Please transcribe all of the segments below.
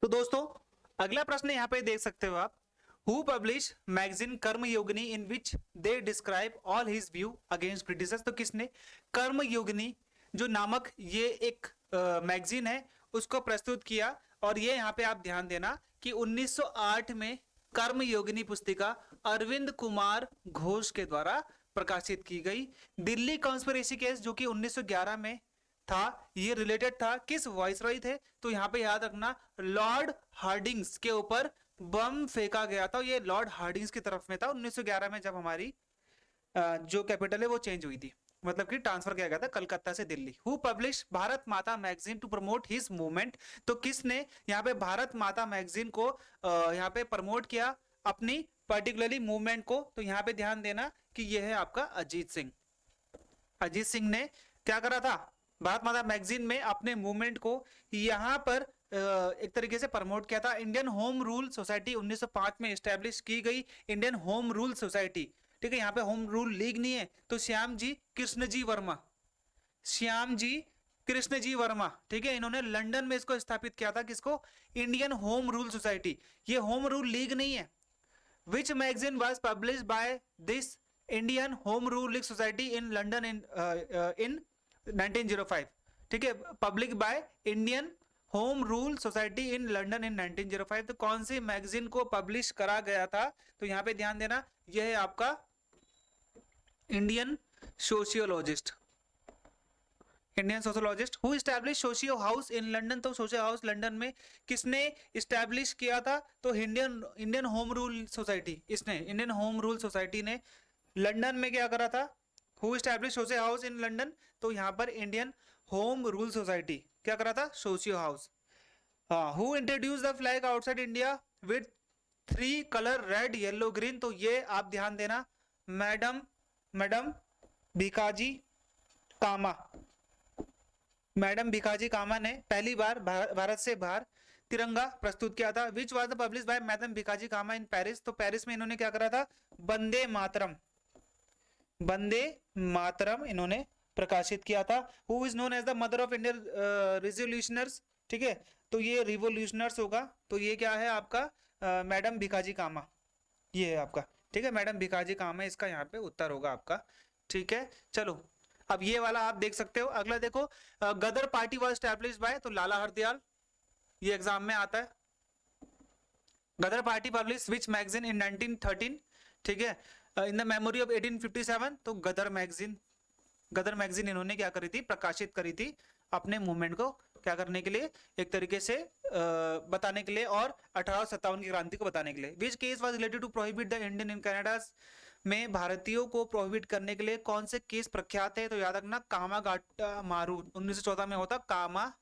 तो दोस्तों अगला प्रश्न यहाँ पे देख सकते हो आप। Who publish magazine Karmayogini in which they describe all his view against Britishers. तो किसने कर्मयोगिनी जो नामक ये एक मैगजीन है उसको प्रस्तुत किया। और ये यहाँ पे आप ध्यान देना कि 1908 में कर्मयोगिनी पुस्तिका अरविंद कुमार घोष के द्वारा प्रकाशित की गई। दिल्ली कॉन्स्पिरेसी केस जो कि 1911 में था, ये रिलेटेड था किस वाइसरॉय थे, तो यहाँ पे याद रखना लॉर्ड हार्डिंग्स के ऊपर बम फेंका गया था। ये लॉर्ड हार्डिंग्स की तरफ में था 1911 में, जब हमारी जो कैपिटल है वो चेंज हुई थी, मतलब कि ट्रांसफर किया गया था कलकत्ता से Delhi. Who publish Bharat Mata magazine to promote his movement. तो किसने यहाँ पे भारत माता मैगजीन को यहाँ पे प्रमोट किया अपनी पर्टिकुलरली मूवमेंट को, तो यहाँ पे ध्यान देना कि यह है आपका अजीत सिंह। अजीत सिंह ने क्या करा था, भारत माता मैगजीन में अपने मूवमेंट को यहां पर एक तरीके से प्रमोट किया था। इंडियन होम रूल सोसाइटी 1905 में एस्टेब्लिश की गई, इंडियन होम रूल सोसाइटी। ठीक है, यहाँ पे होम रूल लीग नहीं है, तो श्याम जी कृष्ण जी वर्मा, श्याम जी कृष्ण जी वर्मा, ठीक है, इन्होंने लंदन में इसको स्थापित किया था। किसको, इंडियन होम रूल सोसाइटी। ये होम रूल लीग नहीं है। Which magazine was published by this Indian Home Rule League Society in London in 1905। ठीक है, public by Indian home rule society in London इन 1905। तो कौन सी मैगजीन को पब्लिश करा गया था, तो यहां पे ध्यान देना यह है आपका Indian sociologist, Indian sociologist. Who establish socio house in London. तो सोशियो हाउस लंदन में किसने इस्टेब्लिश किया था, तो Indian Indian home rule society, इसने इंडियन होम रूल सोसाइटी ने लंदन में क्या करा था। Who establish socio house in London, तो यहां पर इंडियन होम रूल सोसाइटी क्या करा था, सोशियो हाउस। हाँ, who introduce the flag outside India with 3 colour red yellow green. तो ये आप ध्यान देना, मैडम मैडम भिकाजी कामा, मैडम भिकाजी कामा ने पहली बार भारत से बाहर तिरंगा प्रस्तुत किया था। Which was the publish by madam Bhikaji Cama in Paris. तो पेरिस में इन्होंने क्या करा था, वंदे मातरम, वंदे मातरम इन्होंने प्रकाशित किया था। Who is known as the mother of Indian revolutionaries. ठीक है, तो ये रिवोल्यूशनर्स होगा, तो ये क्या है आपका मैडम भिकाजी कामा, ये है आपका। ठीक है, मैडम भिकाजी कामा इसका यहाँ पे उत्तर होगा आपका। ठीक है, चलो अब ये वाला आप देख सकते हो। अगला देखो, Ghadar party was establish by, तो लाला हरदयाल, ये एग्जाम में आता है। Ghadar party publish which magazine in 1913। ठीक है, इन द मेमोरी ऑफ 1857। तो गदर मैगजीन, गदर मैगजीन इन्होंने क्या करी थी, प्रकाशित करी थी अपने मूवमेंट को क्या करने के लिए, एक तरीके से बताने के लिए, और 1857 की क्रांति को बताने के लिए। Which case was related to prohibit the Indian in Canada. में भारतीयों को प्रोहिबिट करने के लिए कौन से केस प्रख्यात है, तो याद रखना कामा गाटा मारू 1914 में होता, कामा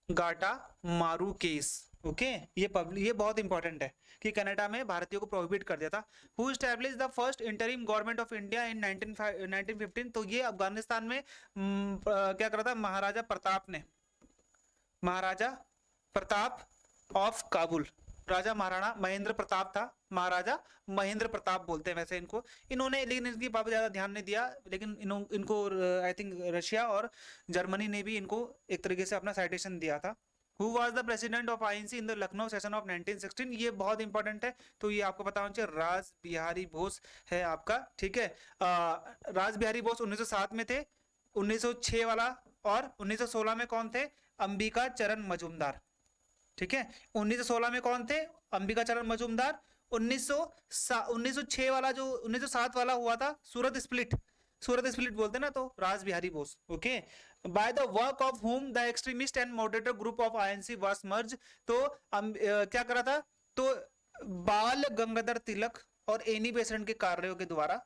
गाटा मारू केस। ओके, ये बहुत इंपॉर्टेंट है कि कनाडा में भारतीयों को प्रोहिबिट कर दिया था। Who establish the first interim government of India in 1915। तो ये अफगानिस्तान में क्या करा था, महाराजा प्रताप ने, महाराजा प्रताप ऑफ काबुल, राजा महाराणा महेंद्र प्रताप था, महाराजा महेंद्र प्रताप बोलते हैं वैसे इनको, इन्होंने, लेकिन इनकी बात ज्यादा ध्यान नहीं दिया, लेकिन इनको आई थिंक रशिया और जर्मनी ने भी इनको एक तरीके से अपना साइटेशन दिया था। Who was the president of INC in the Lucknow session of 1916। ये बहुत इंपॉर्टेंट है, तो ये आपको पता होना चाहिए, राज बिहारी बोस है आपका। ठीक है, राज बिहारी बोस 1907 में थे, 1906 वाला, और 1916 में कौन थे, अंबिका चरण मजूमदार। ठीक है, 1916 में कौन थे, अंबिका चरण मजूमदार। 1906 वाला जो 1907 वाला हुआ था सूरत स्प्लिट, सूरत स्प्लिट बोलते हैं ना, तो Raj Bihari Bose. Okay, by the work of whom the extremist and moderator group of INC was merge. तो क्या करा था, तो बाल गंगाधर तिलक और एनी बेसेंट के कार्यों के द्वारा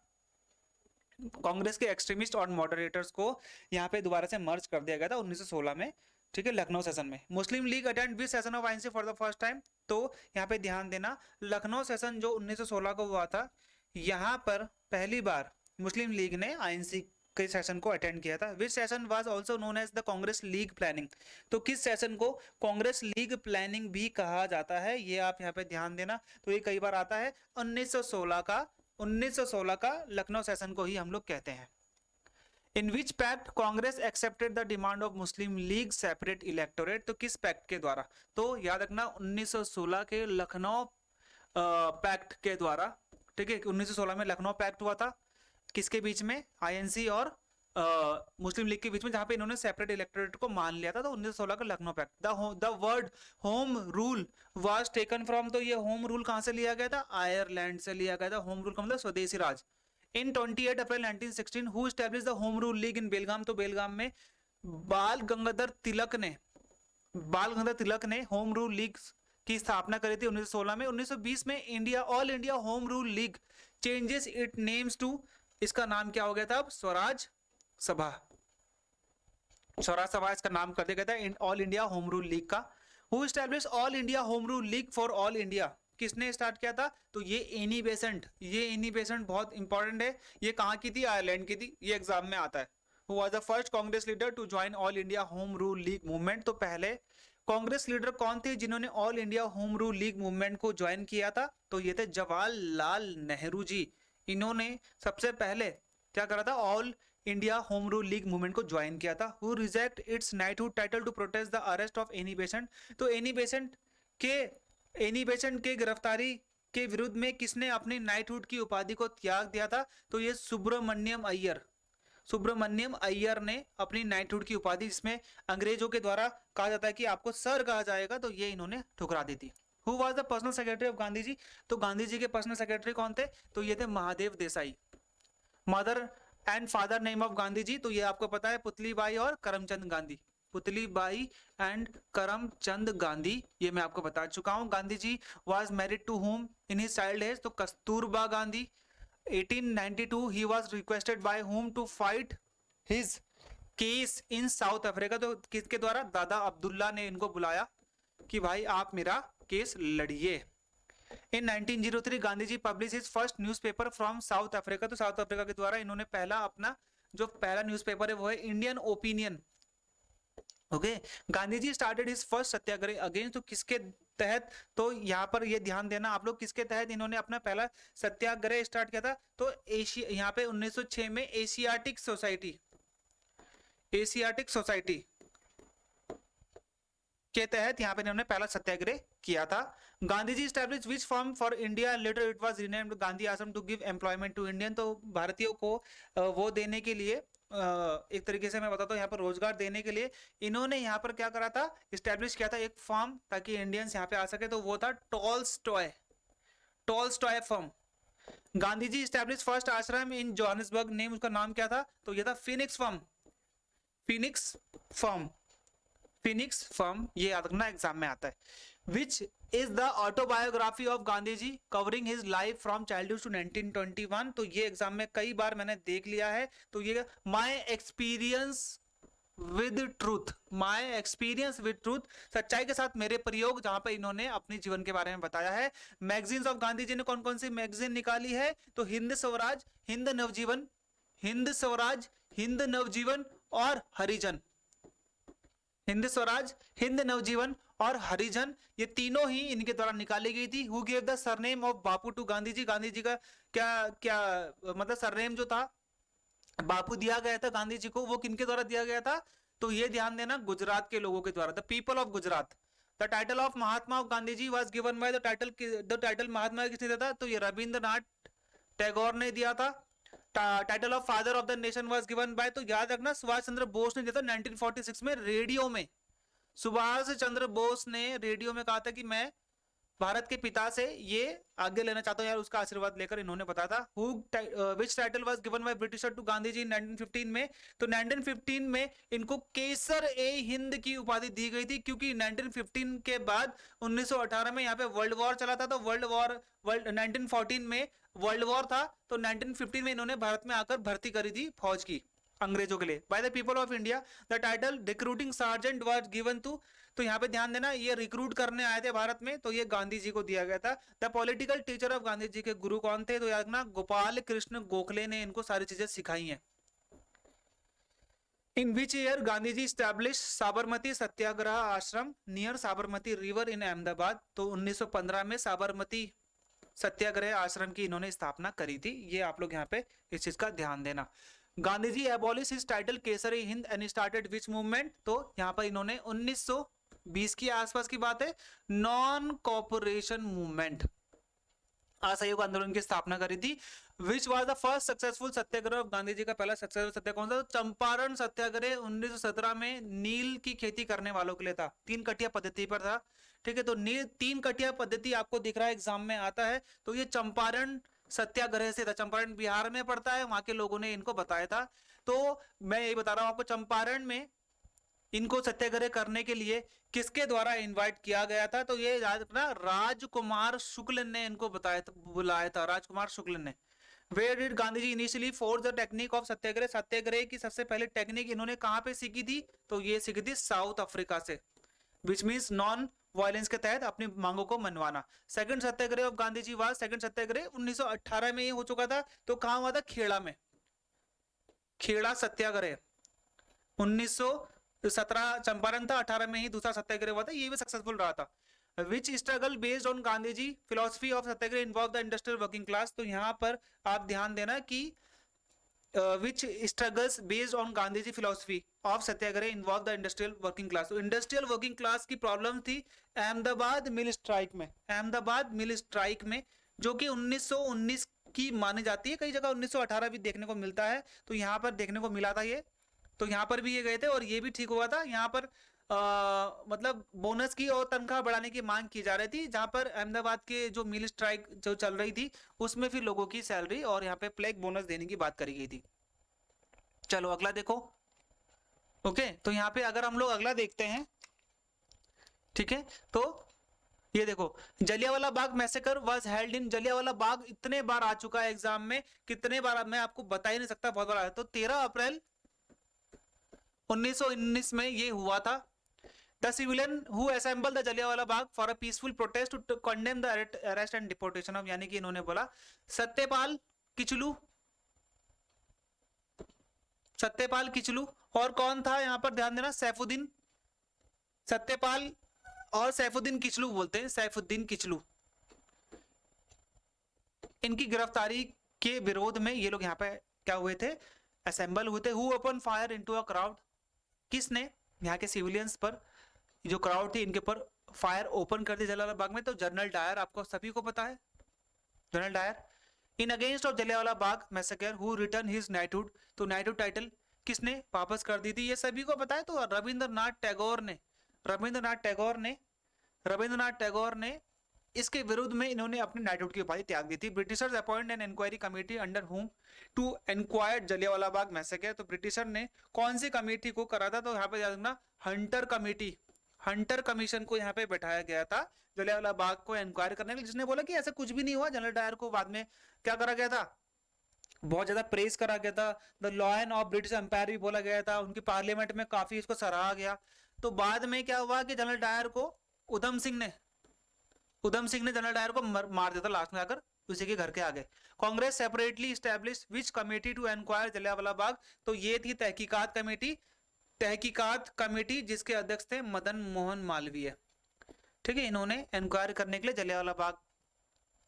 कांग्रेस के एक्सट्रीमिस्ट और मॉडरेटर्स को यहाँ पे दोबारा से मर्ज कर दिया गया था 1916 में। ठीक है, लखनऊ सेशन में। Muslim League attend which session of INC for the first time. तो यहाँ पे ध्यान देना, लखनऊ सेशन जो 1916 को हुआ था, यहाँ पर पहली बार मुस्लिम लीग ने आईएनसी के सेशन को अटेंड किया था। Which session was also known as the Congress league planning. तो किस सेशन को कांग्रेस लीग प्लानिंग भी कहा जाता है, ये आप यहाँ पे ध्यान देना। तो ये कई बार आता है, 1916 का लखनऊ सेशन को ही हम लोग कहते हैं। In which pact Congress accepted the demand of Muslim League separate electorate, तो किस पैक्ट के द्वारा? तो याद रखना 1916 के लखनऊ पैक्ट के द्वारा, ठीक है। 1916 में लखनऊ पैक्ट हुआ था, किसके बीच में? आईएनसी और मुस्लिम लीग के बीच में, जहां पे इन्होंने सेपरेट इलेक्टोरेट को मान लिया था। तो 1916 का Lucknow pact. The word home rule was taken from, तो ये होम रूल कहां से लिया गया था? आयरलैंड से लिया गया था। होम रूल का मतलब स्वदेशी राज। In 28 April 1916 who established the home rule league in Belgaum, तो बेलगाम में बाल गंगाधर तिलक ने होम रूल लीग की स्थापना करी थी 1916 में। 1920 में India all India home rule league changes it names to, इसका नाम क्या हो गया था अब? स्वराज सभा। स्वराज सभा इसका नाम कर दिया गया था all India home rule league का। Who establish all India home rule league for all India, किसने स्टार्ट किया था? तो ये एनी बेसेंट। ये एनी बेसेंट बहुत इंपॉर्टेंट है। ये कहां की थी? आयरलैंड की थी। ये एग्जाम में आता है। Who was the first Congress leader to join all India home rule league movement, तो पहले कांग्रेस लीडर कौन थे जिन्होंने all India home rule league movement को ज्वाइन किया था? तो ये थे जवाहरलाल नेहरू जी। इन्होंने सबसे पहले क्या करा था? All India home rule league movement को ज्वाइन किया था। Who reject its knighthood title to protest the arrest of Annie Besant, तो एनी बेसेंट के गिरफ्तारी के विरुद्ध में किसने अपनी नाइटहुड की उपाधि को त्याग दिया था? तो ये सुब्रमण्यम अय्यर ने अपनी नाइटहुड की उपाधि, जिसमें अंग्रेजों के द्वारा कहा जाता है कि आपको सर कहा जाएगा, तो ये इन्होंने ठुकरा दी थी। Who was the personal secretary of Gandhi ji, तो गांधी जी के पर्सनल सेक्रेटरी कौन थे? तो ये थे Mahadev Desai. Mother and father name of Gandhi ji, तो ये आपको पता है, पुतलीबाई और करमचंद गांधी। पुतलीबाई एंड करमचंद गांधी, ये मैं आपको बता चुका हूं। Gandhi ji was married to whom in his child age, तो Kasturba Gandhi. 1892 he was requested by whom to fight his case in South Africa, तो किसके द्वारा? दादा अब्दुल्ला ने इनको बुलाया कि भाई आप मेरा केस लड़िए। In 1903 Gandhi ji publish his first newspaper from South Africa, तो साउथ अफ्रीका के द्वारा इन्होंने अपना जो पहला न्यूज़पेपर है वो है Indian opinion. Okay, Gandhi ji started his first सत्याग्रह अगेंस्ट, तो किसके तहत? तो यहाँ पर ये ध्यान देना आप लोग, किसके तहत इन्होंने अपना पहला सत्याग्रह स्टार्ट किया था? तो एशिया, यहाँ पे 1906 में एशियाटिक सोसाइटी के तहत यहाँ पे इन्होंने पहला सत्याग्रह किया था। Gandhi ji establish which farm for India, later it was renamed Gandhi ashram to give employment to Indian, तो भारतीयों को वो देने के लिए, एक तरीके से मैं बताता हूँ, यहाँ पर रोजगार देने के लिए इन्होंने यहाँ पर क्या करा था? स्टैब्लिश किया था एक फॉर्म, ताकि इंडियंस यहाँ पे आ सके, तो वो था Tolstoy form. Gandhi ji establish first आश्रम इन जोहान्सबर्ग, नेम उसका नाम क्या था? तो ये था फिनिक्स फॉर्म, ये याद रखना एग्जाम में आता है। Which is the autobiography of Gandhi ji covering his life from childhood to 1921, तो ये एग्जाम में कई बार मैंने देख लिया है। तो ये माय एक्सपीरियंस विद ट्रूथ, सच्चाई के साथ मेरे प्रयोग, जहां पर इन्होंने अपने जीवन के बारे में बताया है। मैगजीन्स ऑफ गांधी जी ने कौन कौन सी मैगजीन निकाली है? तो हिंद स्वराज, हिंद नवजीवन और हरिजन। हिंद स्वराज, हिंद नवजीवन और हरिजन, ये तीनों ही इनके द्वारा निकाली गई थी। Who give the surname of Bapu to Gandhi ji, Gandhi ji का क्या मतलब सरनेम जो था बापू दिया गया था गांधी जी को, वो किनके द्वारा दिया गया था? तो ये ध्यान देना, गुजरात के लोगों के द्वारा, the people of Gujarat. The title of Mahatma of Gandhi ji was given by the title Mahatma किसने दिया था? तो ये रविंद्रनाथ टैगोर ने दिया था। Title of father of the nation was given bye, तो याद रखना सुभाष चंद्र बोस ने दिया था 1946 में रेडियो में। सुभाष चंद्र बोस ने रेडियो में कहा था कि मैं भारत के पिता से ये आगे लेना चाहता हूं यार, उसका आशीर्वाद लेकर इन्होंने बताया था। Which title was given by Britisher to Gandhi ji 1915 में, तो 1915 में इनको केसर ए हिंद की उपाधि दी गई थी, क्योंकि 1915 के बाद 1918 में यहाँ पे वर्ल्ड वॉर चला था, तो 1914 में वर्ल्ड वॉर था, तो 1915 में इन्होंने भारत में आकर भर्ती करी थी फौज की अंग्रेजों के लिए। By the people of India the title recruiting sergeant was given to, तो यहाँ पे ध्यान देना, ये रिक्रूट करने आए थे भारत में, तो ये गांधी जी को दिया गया था। The political teacher of Gandhi ji के गुरु कौन थे? तो याद रखना गोपाल कृष्ण गोखले ने इनको सारी चीजें सिखाई हैं। In which year Gandhi ji establish Sabarmati satyagraha ashram near Sabarmati river in Ahmedabad, तो 1915 में साबरमती सत्याग्रह आश्रम की इन्होंने स्थापना करी थी। ये आप लोग यहाँ पे इस चीज का ध्यान देना। Gandhi ji abolish his title Kesari Hind and started which movement, तो यहाँ पर इन्होंने 1920 के आसपास की बात है, नॉन कॉपरेशन मूवमेंट, असहयोग आंदोलन की स्थापना करी थी। Which was the first successful satyagraha, Gandhi ji का पहला सक्सेसफुल सत्याग्रह कौन सा? चंपारण सत्याग्रह 1917 में नील की खेती करने वालों के लिए था, 3 कटिया पद्धति पर था। ठीक है, तो नील 3 कटिया पद्धति आपको दिख रहा है एग्जाम में आता है, तो ये चंपारण सत्याग्रह से था। चंपारण बिहार में पड़ता है, वहां के लोगों ने इनको बताया था। तो मैं यही बता रहा हूं आपको, चंपारण में इनको सत्याग्रह करने के लिए किसके द्वारा इनवाइट किया गया था? तो ये याद रखना, राजकुमार शुक्ल ने इनको बताया था, बुलाया था, राजकुमार शुक्ल ने। Where did Gandhi ji initially for the technique of satyagraha, satyagraha की सबसे पहले टेक्निक इन्होंने कहां पे सीखी थी? तो ये सीखी थी साउथ अफ्रीका से, विच मीन्स नॉन वायलेंस के तहत अपनी मांगों को मनवाना। Second satyagraha of Gandhi ji was, second satyagraha 1918 में ये हो चुका था। तो कहां हुआ था? खेड़ा में, खेड़ा सत्याग्रह 1917 चंपारण था, 18 में ही दूसरा सत्याग्रह हुआ था, ये भी सक्सेसफुल रहा था। Which struggle based on Gandhi ji philosophy of satyagraha involve the industrial working class, तो यहाँ पर आप ध्यान देना कि which struggles based on Gandhi ji philosophy of satyagraha involve the industrial working class, तो इंडस्ट्रियल वर्किंग क्लास की प्रॉब्लम थी अहमदाबाद मिल स्ट्राइक में, अहमदाबाद मिल स्ट्राइक में, जो कि 1919 की मानी जाती है, कई जगह 1918 भी देखने को मिलता है, तो यहाँ पर देखने को मिला था ये। तो यहाँ पर भी ये गए थे और ये भी ठीक हुआ था। यहाँ पर मतलब बोनस की और तनख्वाह बढ़ाने की मांग की जा रही थी, जहां पर अहमदाबाद के जो मिल स्ट्राइक जो चल रही थी उसमें फिर लोगों की सैलरी और यहाँ पे प्लेग बोनस देने की बात करी गई थी। चलो अगला देखो। ओके, तो यहाँ पे अगर हम लोग अगला देखते हैं, ठीक है, तो ये देखो, Jallianwala Bagh massacre was held in, Jallianwala Bagh इतने बार आ चुका है एग्जाम में, कितने बार मैं आपको बता ही नहीं सकता, बहुत बार आया। तो 13 अप्रैल 1919 में ये हुआ था। The civilian who assembled the Jallianwala Bagh for a peaceful protest to condemn the arrest and deportation of, यानी कि इन्होंने बोला सत्यपाल किचलू, सत्यपाल किचलू, और कौन था यहाँ पर ध्यान देना? सैफुद्दीन, सत्यपाल और सैफुद्दीन किचलू बोलते हैं, सैफुद्दीन किचलू। इनकी गिरफ्तारी के विरोध में ये लोग यहाँ पे क्या हुए थे? असेंबल हुए थे। Who open fire into a crowd, किसने यहाँ के सिविलियंस पर, जो क्राउड थी इनके ऊपर फायर ओपन कर दी जलियांवाला बाग में? तो जनरल डायर, आपको सभी को पता है general Dyer. In against of Jallianwala Bagh massacre who return his knighthood, तो नाइटहुड टाइटल किसने वापस कर दी थी? ये सभी को पता है। तो रविंद्रनाथ टैगोर ने, रविंद्रनाथ टैगोर ने, रविंद्रनाथ टैगोर ने इसके विरुद्ध में इन्होंने अपनी नाइटहुड की उपाधि त्याग दी थी। Britishers appoint an inquiry committee under whom to inquire Jallianwala Bagh massacre, तो ब्रिटिशर ने कौन सी कमेटी को करा था? तो यहाँ पे याद रखना, हंटर कमेटी, हंटर कमीशन को यहाँ पे बैठाया गया था जलियांवाला बाग को इंक्वायर करने के लिए, जिसने बोला कि ऐसा कुछ भी नहीं हुआ। जनरल डायर को बाद में क्या करा गया था? बहुत ज्यादा प्रेस करा गया था। The lion of British empire भी बोला गया था, उनकी पार्लियामेंट में काफी इसको सराहा गया। तो बाद में क्या हुआ कि जनरल डायर को उधम सिंह ने जनरल डायर को मार दिया था लास्ट में आकर उसी के घर के आगे। Congress separately establish which committee to inquire Jallianwala Bagh, तो ये थी तहकीकात कमेटी, तहकीकात कमेटी जिसके अध्यक्ष थे मदन मोहन मालवीय। ठीक है, इन्होंने इंक्वायर करने के लिए जलियांवाला बाग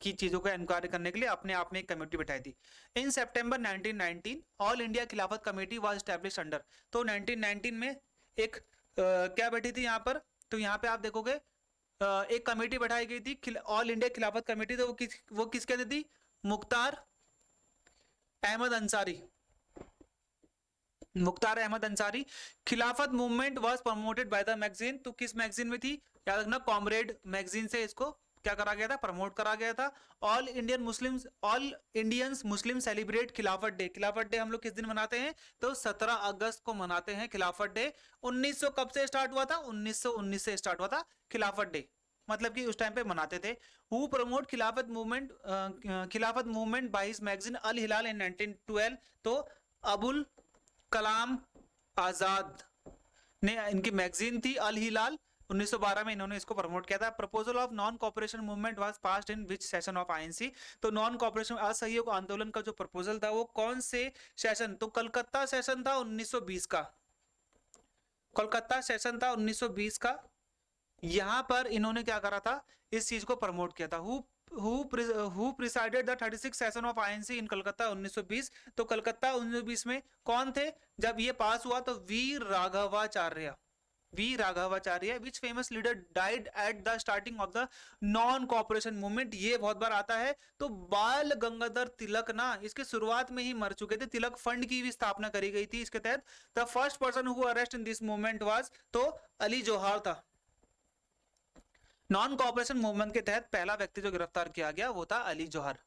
की चीजों को इंक्वायरी करने के लिए अपने आप में एक कमेटी बैठाई थी। इन सितंबर 1919 ऑल इंडिया खिलाफत कमेटी वाज एस्टैब्लिश अंडर, तो 1919 में एक क्या बैठी थी यहाँ पर? तो यहाँ पे आप देखोगे एक कमेटी बैठाई गई थी, ऑल इंडिया खिलाफत कमेटी। तो वो किसके अंदर थी? मुख्तार अहमद अंसारी, मुख्तार अहमद अंसारी। खिलाफत movement was promoted by the magazine, तो किस मैगजीन में थी? याद रखना, कॉमरेड मैगजीन से इसको क्या करा गया था? प्रमोट करा गया था। ऑल इंडियंस मुस्लिम सेलिब्रेट खिलाफत डे, खिलाफत डे हम लोग किस दिन मनाते हैं? तो 17 अगस्त को मनाते हैं खिलाफत डे। 1900 कब से स्टार्ट हुआ था? 1919 से स्टार्ट हुआ था खिलाफत डे, मतलब कि उस टाइम पे मनाते थे। हु प्रमोट खिलाफत मूवमेंट बाय हिज मैगजीन अल हिलाल इन 1912, तो अबुल कलाम आजाद ने, इनकी मैगजीन थी अल हिलाल, 1912 में इन्होंने इसको प्रमोट किया था। Proposal of non cooperation movement was passed in which session of INC, तो नॉन कॉपरेशन असहयोग आंदोलन का जो प्रपोजल था वो कौन से सेशन? तो कलकत्ता सेशन था 1920 का, कोलकाता सेशन था 1920 का। यहां पर इन्होंने क्या करा था? इस चीज को प्रमोट किया था। Who who presided the 36 session of INC in Calcutta 1920? तो कलकत्ता 1920 में कौन थे जब ये पास हुआ? तो V Raghavacharya which famous leader died at the starting of the non cooperation movement? ये बहुत बार आता है। तो बाल गंगाधर तिलक ना इसके शुरुआत में ही मर चुके थे। तिलक फंड की भी स्थापना करी गई थी इसके तहत। The first person who arrest in this movement was, तो अली जौहर था। नॉन कॉपरेशन मूवमेंट के तहत पहला व्यक्ति जो गिरफ्तार किया गया वो था अली जौहर।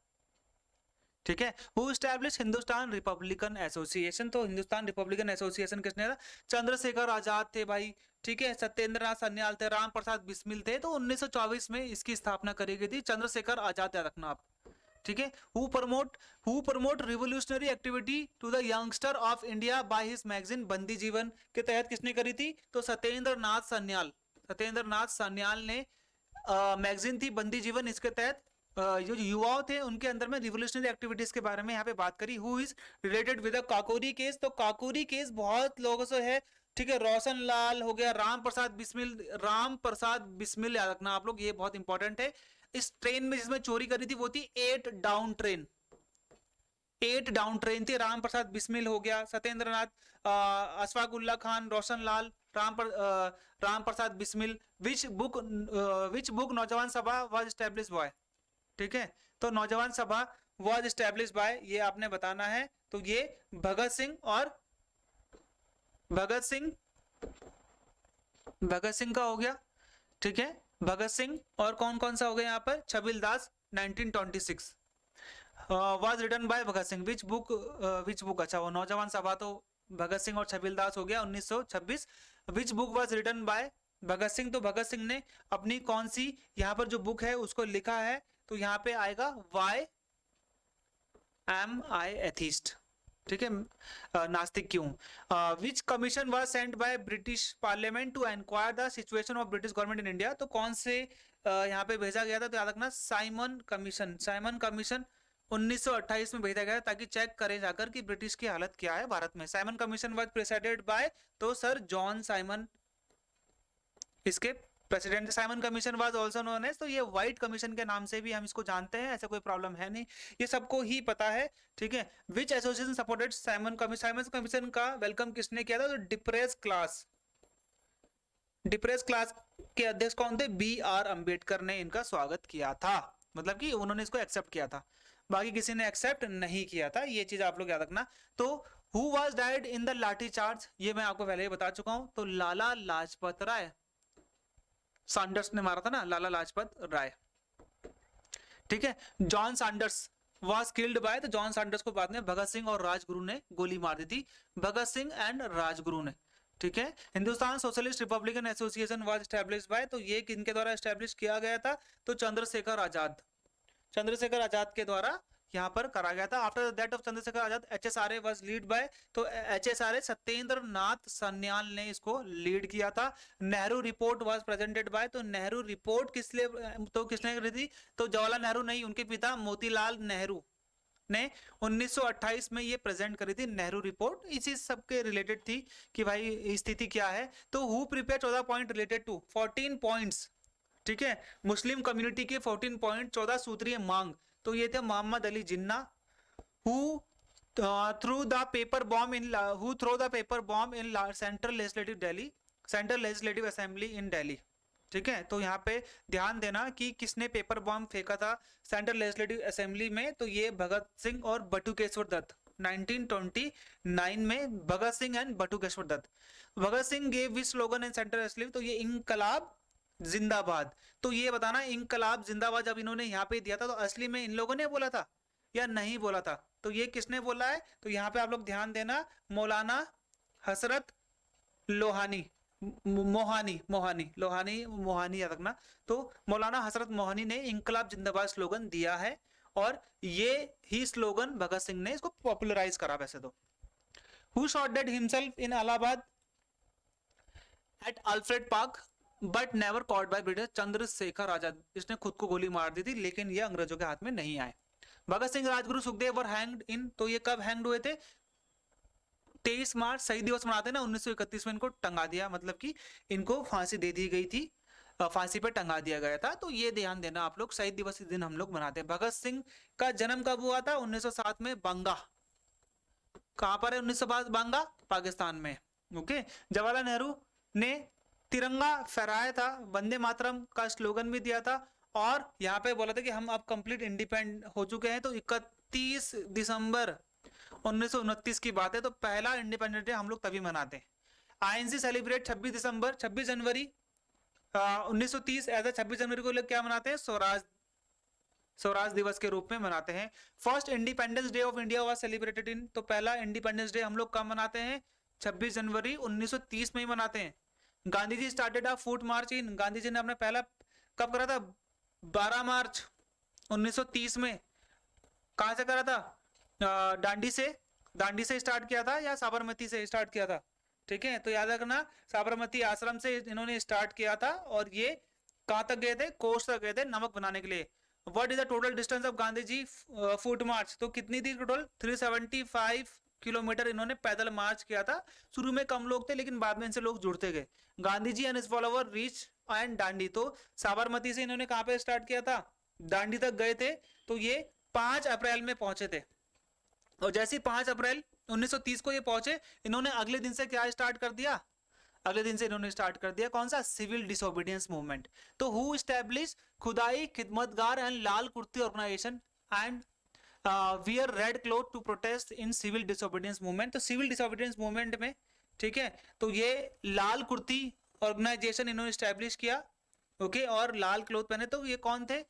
ठीक है। Who establish Hindustan Republican association? तो हिंदुस्तान रिपब्लिकन एसोसिएशन किसने था? चंद्रशेखर आजाद थे भाई। ठीक है। सत्येंद्रनाथ सन्याल थे, राम प्रसाद बिस्मिल थे। तो 1924 में इसकी स्थापना करी गई थी। चंद्रशेखर आजाद याद रखना आप। ठीक है। Who promote revolutionary activity to the youngster of India by his magazine Bandi Jivan के तहत किसने करी थी? तो सत्येंद्रनाथ सन्याल ने मैगजीन थी बंदी जीवन, इसके तहत जो युवाओं थे उनके अंदर में रिवोल्यूशनरी एक्टिविटीज के बारे में यहाँ पे बात करी। Who is related with the Kakori case? तो काकोरी केस बहुत लोगों से है। ठीक है। रोशन लाल हो गया, राम प्रसाद बिस्मिल याद रखना आप लोग, ये बहुत इंपॉर्टेंट है। इस ट्रेन में जिसमें चोरी करी थी वो थी 8 डाउन ट्रेन थी। राम प्रसाद बिस्मिल हो गया, सत्येंद्रनाथ, अशफाकुल्ला खान, रोशन लाल, राम प्रसाद बिस्मिल। विच बुक नौजवान सभा वाज एस्टैब्लिश्ड बाय? ठीक है। तो नौजवान सभा वाज एस्टैब्लिश्ड बाय, ये आपने बताना है। तो ये भगत सिंह का हो गया। ठीक है। भगत सिंह और कौन कौन सा हो गया यहाँ पर? Chhabil Das 1926 was written by Bhagat Singh. Which book? अच्छा, वो नौजवान सभा तो भगत सिंह और छबिल दास हो गया 1926। Which book was written by Bhagat Singh? तो भगत सिंह ने अपनी कौन सी यहाँ पर जो बुक है उसको लिखा है? तो यहाँ पे आएगा वाई एम आई एथिस्ट। ठीक है। नास्तिक क्यों? Which commission was sent by British parliament to enquire the situation of British government in India? तो कौन से यहाँ पे भेजा गया था? तो याद रखना साइमन कमीशन 1928 में भेजा गया ताकि चेक करे जाकर कि ब्रिटिश की हालत क्या है भारत में। Simon commission was president by, तो सर जॉन साइमन इसके president. Simon commission was also known as, तो ये व्हाइट कमीशन के नाम से भी हम इसको जानते हैं, ऐसा कोई प्रॉब्लम है नहीं, ये सबको ही पता है। ठीक है। विच एसोसिएशन सपोर्टेड साइमन कमीशन का वेलकम किसने किया था? तो डिप्रेस क्लास के अध्यक्ष कौन थे? BR अंबेडकर ने इनका स्वागत किया था, मतलब कि उन्होंने इसको एक्सेप्ट किया था, बाकी किसी ने एक्सेप्ट नहीं किया था। ये चीज आप लोग याद रखना। तो who was died in the लाठी चार्ज? ये मैं आपको पहले ही बता चुका हूं। तो लाला लाजपत राय, सैंडर्स ने मारा था ना, लाला लाजपत राय। ठीक है। John Sanders was killed by, तो जॉन सैंडर्स को बाद में भगत सिंह और राजगुरु ने गोली मार दी थी, भगत सिंह एंड राजगुरु ने। ठीक है। Hindustan socialist Republican association was established bye, तो ये किनके द्वारा एस्टैब्लिश किया गया था? तो चंद्रशेखर आजाद के द्वारा यहाँ पर करा गया था। After the death of Chandrashekhar Azad HSRA was lead by, तो HSRA सत्येंद्रनाथ सन्याल ने इसको लीड किया था। Nehru report was presented by, तो नेहरू रिपोर्ट किसने करी थी? तो जवाहरलाल नेहरू नहीं, उनके पिता मोतीलाल नेहरू ने 1928 में ये प्रेजेंट करी थी नेहरू रिपोर्ट। इसी सब के रिलेटेड थी कि भाई स्थिति क्या है। तो who prepare 14 point related to 14 points. ठीक है। मुस्लिम कम्युनिटी के 14 पॉइंट 14 सूत्रीय मांग, तो ये थे Mohammad Ali Jinnah. Who threw the paper bomb in central legislative assembly in Delhi. ठीक है। तो यहाँ पे ध्यान देना कि किसने पेपर बॉम्ब फेंका था सेंट्रल लेजिस्लेटिव असेंबली में? तो ये भगत सिंह और बटुकेश्वर दत्त 1929 में, Bhagat Singh and Batukeshwar Dutt. Bhagat Singh gave which slogan in central assembly? तो ये इंकलाब जिंदाबाद। तो ये बताना इंकलाब जिंदाबाद जब इन्होंने यहाँ पे दिया था तो असली में इन लोगों ने बोला था या नहीं बोला था? तो ये किसने बोला है? तो यहाँ पे आप लोग ध्यान देना, मौलाना हसरत लोहानी याद रखना। तो मौलाना हसरत मोहानी ने इंकलाब जिंदाबाद स्लोगन दिया है और ये ही स्लोगन भगत सिंह ने इसको पॉपुलराइज करा। वैसे तो who shot dead himself in Allahabad at Alfred park but never caught by British? Chandrashekhar Azad, इसने खुद को गोली मार दी थी लेकिन ये अंग्रेजों के हाथ में नहीं आए। भगत सिंह, राजगुरु, सुखदेव वर हैंग्ड इन, तो ये कब हैंग्ड हुए थे? 23 मार्च, शहीद दिवस मनाते ना 1931 में इनको टंगा दिया, मतलब कि इनको फांसी दे दी गई थी। फांसी पे टंगा दिया गया था। तो ये ध्यान देना आप लोग, शहीद दिवस इस दिन हम लोग मनाते हैं। भगत सिंह का जन्म कब हुआ था? 1907 में, बांगा। कहां पर है 1907? बांगा, पाकिस्तान में। ओके। जवाहरलाल नेहरू ने तिरंगा फहराया था, वंदे मातरम का स्लोगन भी दिया था, और यहाँ पे बोला था कि हम अब कंप्लीट इंडिपेंडेंट हो चुके हैं। तो 31 दिसंबर 1929 की बात है, तो पहला इंडिपेंडेंस डे हम लोग तभी मनाते हैं। आईएनसी सेलिब्रेट 26 जनवरी 1930 एज 26 जनवरी को लोग क्या मनाते हैं? स्वराज दिवस के रूप में मनाते हैं। First independence day of India was celebrated in, तो पहला इंडिपेंडेंस डे हम लोग कब मनाते हैं? 26 जनवरी 1930 में ही मनाते हैं। Gandhi ji started a foot मार्च इन, गांधी जी ने अपना पहला कब करा था? 12 मार्च 1930 में। कहां से करा था? दांडी से स्टार्ट किया था या साबरमती से स्टार्ट किया था? ठीक है, तो याद रखना साबरमती आश्रम से इन्होंने स्टार्ट किया था, और ये कहां तक गए थे? कोस्ट तक गए थे नमक बनाने के लिए। What is the total distance of Gandhi ji foot march? तो कितनी थी टोटल? 375 किलोमीटर इन्होंने पैदल मार्च किया था। शुरू में कम लोग थे, लेकिन बाद में इनसे लोग जुड़ते गए। Gandhi ji and his follower reach and Dandi, तो साबरमती से इन्होंने कहां पे स्टार्ट किया था? दांडी तक गए थे। तो ये 5 अप्रैल में पहुंचे थे, और जैसे 5 अप्रैल 1930 को ये पहुंचे, इन्होंने अगले दिन से क्या स्टार्ट कर दिया? अगले दिन से इन्होंने स्टार्ट कर दिया कौन सा? Civil disobedience movement. तो who establish Khudai Khidmatgar and Lal Kurti organisation and wear red cloth to protest in civil disobedience movement. तो सिविल डिसोबीडियंस मूवमेंट में, ठीक है, तो ये लाल कुर्ती ऑर्गेनाइजेशन इन्होंने स्टैब्लिश किया। ओके, और लाल क्लोथ पहने। तो ये कौन थे?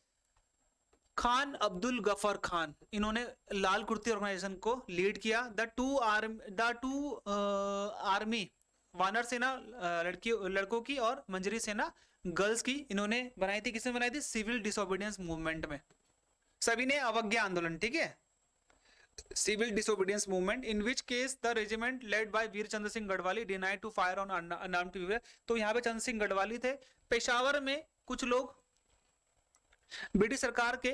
खान अब्दुल गफर खान, इन्होंने लाल कुर्ती ऑर्गेनाइजेशन को लीड किया। द टू आर्मी, वानर सेना लड़कों की और मंजरी सेना गर्ल्स की, इन्होंने बनाई थी। किसने बनाई थी? सिविल डिसोबीडियंस मूवमेंट में सभी ने अवज्ञा आंदोलन, ठीक है, civil disobedience movement, in which case the regiment led by Veer Chandra Singh Garhwali denied to fire on unarmed people. तो यहाँ पे चंद्र सिंह गढ़वाली थे। पेशावर में कुछ लोग ब्रिटिश सरकार के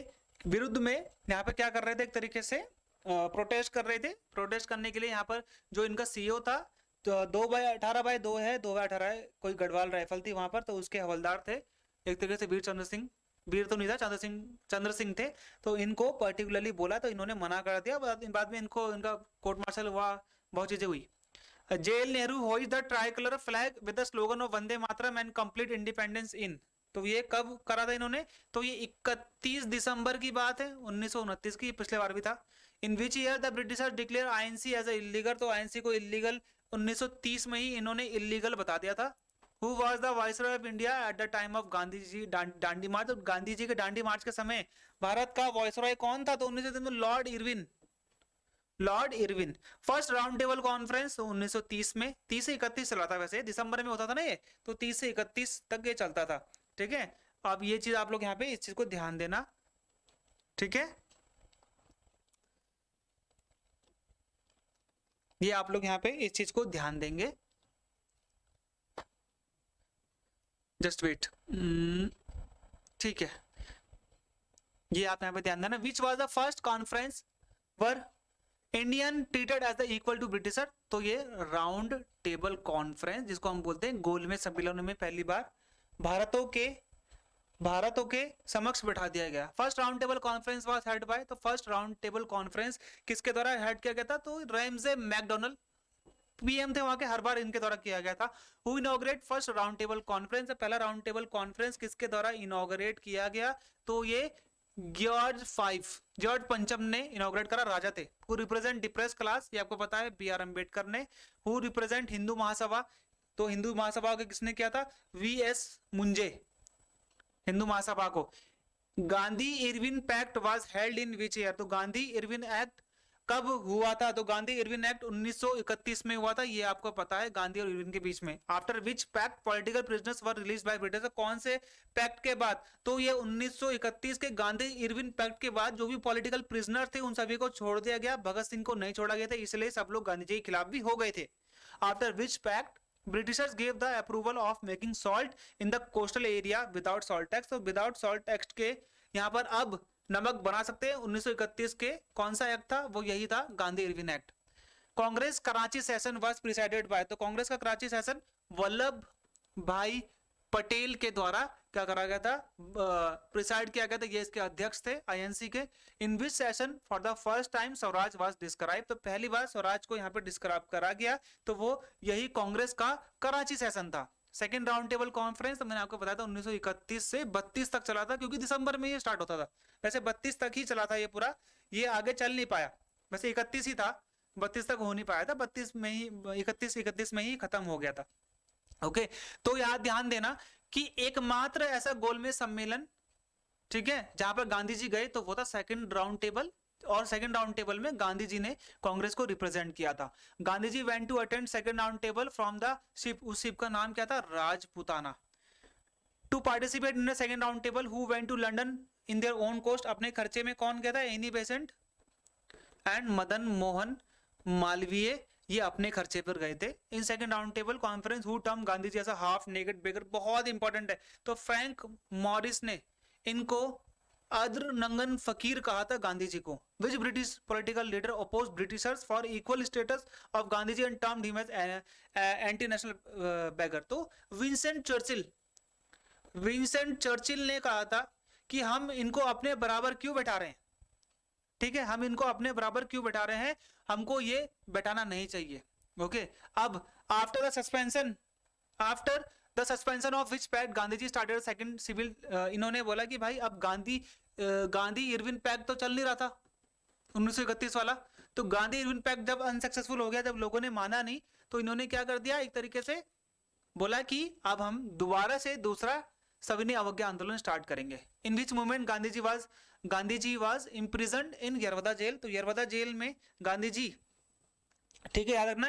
विरुद्ध में यहाँ पे क्या कर रहे थे? एक तरीके से प्रोटेस्ट कर रहे थे। प्रोटेस्ट करने के लिए यहाँ पर जो इनका सीईओ था, तो 2/18/2 है, 2/18 है, कोई गढ़वाल राइफल थी वहां पर, तो उसके हवलदार थे एक तरीके से वीर चंद्र सिंह, वीर तो नहीं था, चंद्र सिंह थे। तो इनको पर्टिकुलरली बोला, तो इन्होंने मना कर दिया। बाद में इनको इनका कोर्ट मार्शल हुआ, बहुत चीजें हुई। जेल नेहरू होइज the tricolour flag with the slogan of Vande Mataram and complete independence in. तो ये कब करा था इन्होंने? तो ये 31 दिसंबर की बात है 1929 की, पिछले बार भी था। In which year the Britishers declare INC as illegal. तो आईएनसी को इलीगल 1930 में ही इन्होंने इलीगल बता दिया था। Who was the viceroy of India at the time of Gandhi ji Dandi march. तो गांधी जी के दांडी मार्च के समय भारत का वाइसरॉय कौन था? तो 1930 में Lord Irwin. Lord Irwin. First round table conference 1930 में, 30 से 31 चला था, वैसे दिसंबर में होता था ना ये, तो 30 से 31 तक ये चलता था। ठीक है, अब ये चीज आप लोग यहाँ पे इस चीज को ध्यान देना, ठीक है, ये आप लोग यहाँ पे इस चीज को ध्यान देंगे। जस्ट वेट, ठीक है, ये आप यहाँ पे ध्यान देना। Which was the first conference where Indian treated as the equal to britisher. तो ये राउंड टेबल कॉन्फ्रेंस, जिसको हम बोलते हैं गोल में सम्मेलन में पहली बार भारतों के समक्ष बैठा दिया गया। First round table conference was head by, तो फर्स्ट राउंड टेबल कॉन्फ्रेंस किसके द्वारा हेड किया गया था? तो रैमजे मैकडोनल्ड पीएम थे वहां के, हर बार इनके द्वारा किया गया था। Who inaugurate first round table conference. पहला राउंड टेबल कॉन्फ्रेंस किसके द्वारा इनॉग्रेट किया गया? तो ये जॉर्ज पंचम ने इनॉग्रेट करा, राजा थे। हु रिप्रेजेंट डिप्रेस क्लास, ये आपको पता है, बी.आर. अम्बेडकर ने। हु रिप्रेजेंट हिंदू महासभा, तो हिंदू महासभा को किसने किया था? वी.एस. मुंजे, हिंदू महासभा को। Gandhi Irwin pact was held in which year. तो गांधी इरविन एक्ट कब हुआ था? तो गांधी इरविन एक्ट 1931 में हुआ था, ये आपको पता है, गांधी और इरविन के बीच में। After which pact political prisoners were released by British. कौन से पैक्ट के बाद? तो ये 1931 के गांधी इरविन पैक्ट के बाद जो भी पॉलिटिकल प्रिजनर थे उन सभी को छोड़ दिया गया, भगत सिंह को नहीं छोड़ा गया था, इसलिए सब लोग गांधी जी के खिलाफ भी हो गए थे। After which pact Britishers gave the approval of making salt in the coastal area without salt tax। तो विदाउट सॉल्ट टैक्स के यहाँ पर अब नमक बना सकते हैं। 1931 के कौन सा एक्ट था? वो यही था, Gandhi Irwin act. Congress Karachi session was presided bye. तो कांग्रेस का कराची सेशन वल्लभ भाई पटेल के द्वारा क्या करा गया था, प्रिसाइड किया गया था, ये इसके अध्यक्ष थे आईएनसी के। In which session for the first time swaraj was describe, तो पहली बार स्वराज को यहाँ पे डिस्क्राइब करा गया, तो वो यही कांग्रेस का कराची सेशन था। सेकेंड राउंड टेबल कॉन्फ्रेंस, तो मैंने आपको बताया था 1931 से 32 तक चला था, क्योंकि दिसंबर में ये स्टार्ट होता था। वैसे 32 तक ही चला था ये पूरा, ये आगे चल नहीं पाया, वैसे 31 ही था, 32 तक हो नहीं पाया था, 32 में ही 31 में ही खत्म हो गया था। ओके, तो याद ध्यान देना कि एकमात्र ऐसा गोलमेज सम्मेलन, ठीक है, जहां पर गांधी जी गए तो वो था सेकंड राउंड टेबल, और सेकंड राउंड टेबल में गांधी जी ने कांग्रेस को रिप्रेजेंट किया था। Gandhi ji went to attend second round table from the ship, उस शिप का नाम क्या था, Rajputana. To participate in the second round table who went to London in their own cost, अपने खर्चे में कौन गया था, Annie Besant and Madan Mohan Malviya, ये अपने खर्चे पर गए थे। In second round table conference who term Gandhi ji as a half naked beggar, बहुत इंपॉर्टेंट है, तो फ्रैंक मॉरिस ने इनको अद्र नंगन फकीर कहा था गांधी जी को। Which British political leader oppose Britishers for equal status of Gandhi ji and termed him as anti national beggar, तो विंसेंट चर्चिल ने कहा था कि हम इनको अपने बराबर क्यों बैठा रहे हैं, ठीक है, हम इनको अपने बराबर क्यों बैठा रहे हैं, हमको ये बैठाना नहीं चाहिए। ओके, अब after the suspension of which pact Gandhi ji started second civil, इन्होंने बोला कि भाई अब गांधी इरविन पैक्ट तो चल नहीं रहा था 1931 वाला, तो गांधी इरविन पैक्ट जब अनसक्सेसफुल हो गया, जब लोगों ने माना नहीं, तो इन्होंने क्या कर दिया, एक तरीके से बोला कि अब हम दोबारा से दूसरा सविनय अवज्ञा आंदोलन स्टार्ट करेंगे। In which movement Gandhi ji was imprisoned in Yerwada jail, तो यरवदा जेल में गांधी जी, ठीक है, याद रखना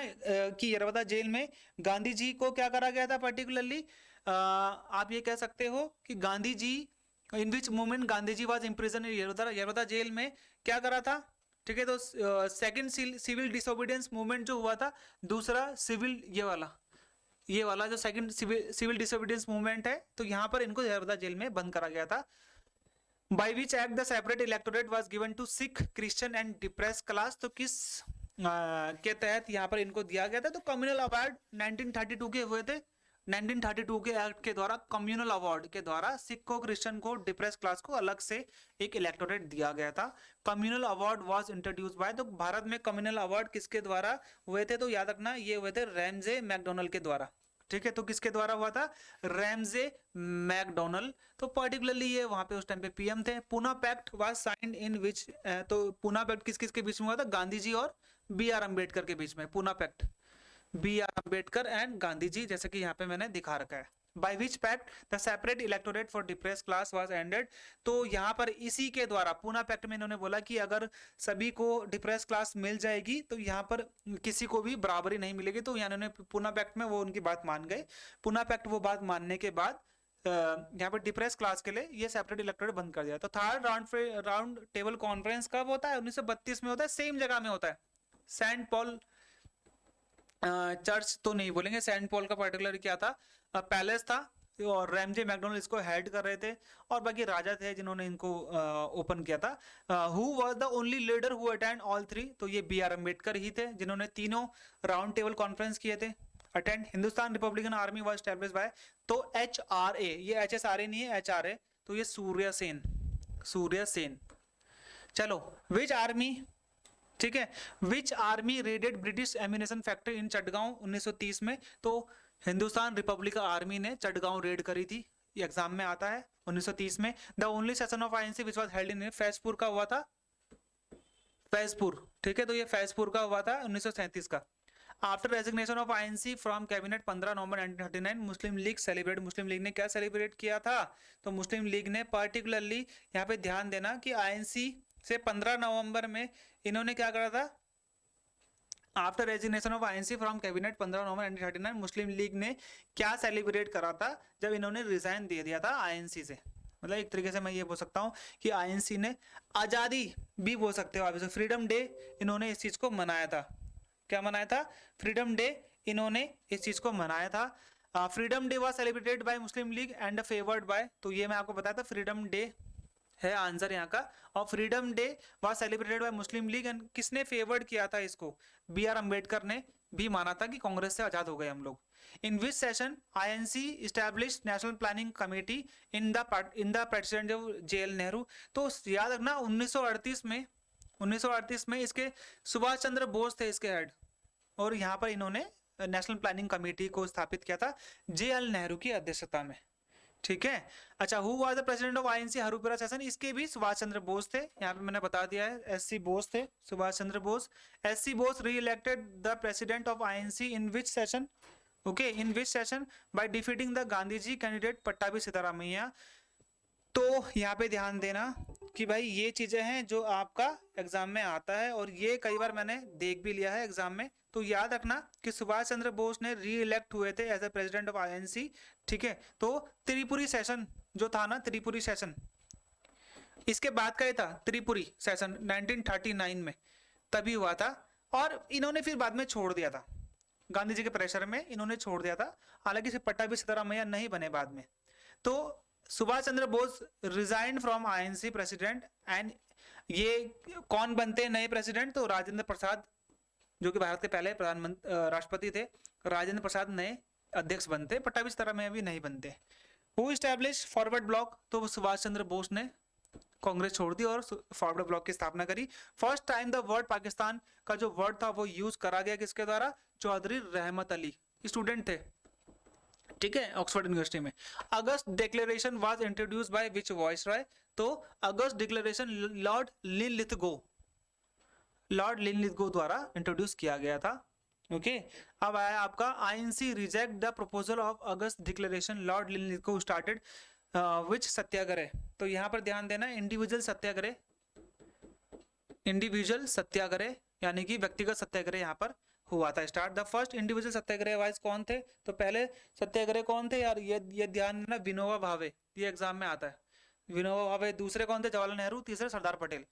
कि यरवदा जेल में गांधी जी को क्या करा गया था पर्टिकुलरली, आप ये कह सकते हो कि Gandhi ji, in which movement Gandhi ji was imprison in Yerwada jail में क्या करा था, ठीक है, तो सेकंड सिविल डिसोबीडियंस मूवमेंट जो हुआ था, दूसरा सिविल ये वाला जो सेकंड सिविल डिसोबीडियंस मूवमेंट है, तो यहाँ पर इनको यरवदा जेल में बंद करा गया था। By which act the separate electorate was given to Sikh, Christian and depress class, तो किस के तहत यहाँ पर इनको दिया गया था, तो कम्युनल अवार्ड 1932 के हुए थे, 1932 के एक्ट के द्वारा कम्युनल अवार्ड के द्वारा सिख को, क्रिश्चियन को, डिप्रेस क्लास को अलग से एक इलेक्टोरेट दिया गया था। Communal award was introduced by, तो भारत में कम्युनल अवार्ड किसके द्वारा हुए थे, तो याद रखना ये हुए थे रैमजे मैकडोनल्ड के द्वारा, ठीक है, तो किसके द्वारा हुआ था, रैमजे मैकडोनल्ड, तो पर्टिकुलरली ये वहां पे उस टाइम पे पीएम थे। Poona pact was signed in which, तो पूना पैक्ट किस किस के बीच में हुआ था, गांधी जी और बी आर अम्बेडकर के बीच में, Poona pact B R Ambedkar and Gandhi ji, जैसे कि यहाँ पे मैंने दिखा रखा है। By which pact the separate electorate for depress class was ended, तो यहाँ पर इसी के द्वारा पूना पैक्ट में इन्होंने बोला कि अगर सभी को डिप्रेस क्लास मिल जाएगी तो यहाँ पर किसी को भी बराबरी नहीं मिलेगी, तो यहाँ पूना पैक्ट में वो उनकी बात मान गए। पूना पैक्ट वो बात मानने के बाद यहाँ पर डिप्रेस क्लास के लिए ये सेपरेट इलेक्टोरेट बंद कर दिया। तो थर्ड राउंड टेबल कॉन्फ्रेंस कब होता है, 1932 में होता है, सेम जगह में होता है, सेंट पॉल चर्च तो नहीं बोलेंगे, सेंट पॉल का पर्टिकुलर क्या था, पैलेस था, और रैमजे मैकडोनल्ड इसको हेड कर रहे थे, और बाकी राजा थे जिन्होंने इनको ओपन किया था। Who was the only leader who attend all three, तो ये बी आर अम्बेडकर ही थे जिन्होंने तीनों राउंड टेबल कॉन्फ्रेंस किए थे। Attend Hindustan Republican army was established bye, तो HRA, ये HSRA नहीं है, HRA, तो ये सूर्य सेन। चलो, विच आर्मी, ठीक है, which army raided British ammunition factory in Chittagong 1930 में, तो हिंदुस्तान रिपब्लिक आर्मी ने चटगांव रेड करी थी, ये एग्जाम में आता है 1930 में। The only session of INC which was held इन फैजपुर का हुआ था, फैजपुर, ठीक है, तो ये फैजपुर का हुआ था 1937 का। After resignation of INC from cabinet 15 November 1939 Muslim league celebrate, मुस्लिम लीग ने क्या सेलिब्रेट किया था, तो मुस्लिम लीग ने पर्टिकुलरली यहाँ पे ध्यान देना कि आईएनसी से 15 नवंबर में इन्होंने क्या करा था, after resignation of INC from cabinet 15 नवंबर 1939 मुस्लिम लीग ने क्या सेलिब्रेट करा था, जब इन्होंने रिजाइन दे दिया था आईएनसी से। मतलब एक तरीके से मैं ये बोल सकता हूँ कि आईएनसी ने आजादी भी बोल सकते हो आप इसे, फ्रीडम डे इन्होंने इस चीज को मनाया था। क्या मनाया था, फ्रीडम डे इन्होंने इस चीज को मनाया था। Freedom day was celebrated by Muslim League and favoured by, तो ये मैं आपको बताया था फ्रीडम डे है आंसर यहाँ का। और freedom day was celebrated by Muslim League and किसने फेवर्ड किया था इसको? बी आर अम्बेडकर ने भी माना था कि कांग्रेस से आजाद हो गए हम लोग। In which session INC establish national planning committee in the president of JL Nehru. तो याद रखना 1938 में इसके सुभाष चंद्र बोस थे इसके हेड, और यहाँ पर इन्होंने नेशनल प्लानिंग कमेटी को स्थापित किया था जेएल नेहरू की अध्यक्षता में। ठीक है। अच्छा, who was the president of INC Haripura session? इसके भी सुभाष चंद्र बोस थे, यहाँ पे मैंने बता दिया है, एससी बोस थे, Subhash Chandra Bose. SC Bose reelected the president of INC in which session? Okay, in which session? By defeating the Gandhi ji candidate Pattabhi Sitaramayya. तो यहाँ पे ध्यान देना कि भाई ये चीजें हैं जो आपका एग्जाम में आता है, और ये कई बार मैंने देख भी लिया है एग्जाम में। तो याद रखना कि सुभाष चंद्र बोस ने री इलेक्ट हुए थे as a president of INC. ठीक है, तो त्रिपुरी सेशन जो था ना, त्रिपुरी सेशन इसके बाद का ही था, त्रिपुरी सेशन 1939 में तभी हुआ था, और इन्होंने फिर बाद में छोड़ दिया था, गांधी जी के प्रेशर में इन्होंने छोड़ दिया था। हालांकि पट्टाभी सीतारामैया नहीं बने बाद में। तो Subhash Chandra Bose resigned from INC president, and ये कौन बनते हैं नए प्रेसिडेंट? तो राजेंद्र प्रसाद, जो कि भारत के पहले प्रधानमंत्री राष्ट्रपति थे, राजेंद्र प्रसाद नए अध्यक्ष बनते, पट्टाभी सीतारामैया भी नहीं बनते। Who establish forward block? तो सुभाष चंद्र बोस ने कांग्रेस छोड़ दी और फॉरवर्ड ब्लॉक की स्थापना करी। First time the word Pakistan का जो वर्ड था वो यूज करा गया किसके द्वारा? चौधरी रहमत अली, स्टूडेंट थे, ठीक है, ऑक्सफोर्ड यूनिवर्सिटी में। August declaration was introduce by which viceroy? तो अगस्त डिक्लेरेशन लॉर्ड लिनलिथगो द्वारा इंट्रोड्यूस किया गया था। ओके, अब आया आपका INC reject the proposal of August declaration, Lord Linlithgow started which satyagraha? तो यहाँ पर ध्यान देना, इंडिविजुअल सत्याग्रह यानी कि व्यक्तिगत सत्याग्रह यहाँ पर हुआ था start. The first individual Satyagraha wise कौन थे? तो पहले सत्याग्रह कौन थे यार? ये ध्यान देना, विनोबा भावे, ये एग्जाम में आता है, विनोबा भावे। दूसरे कौन थे? जवाहरलाल नेहरू। तीसरे Sardar Patel.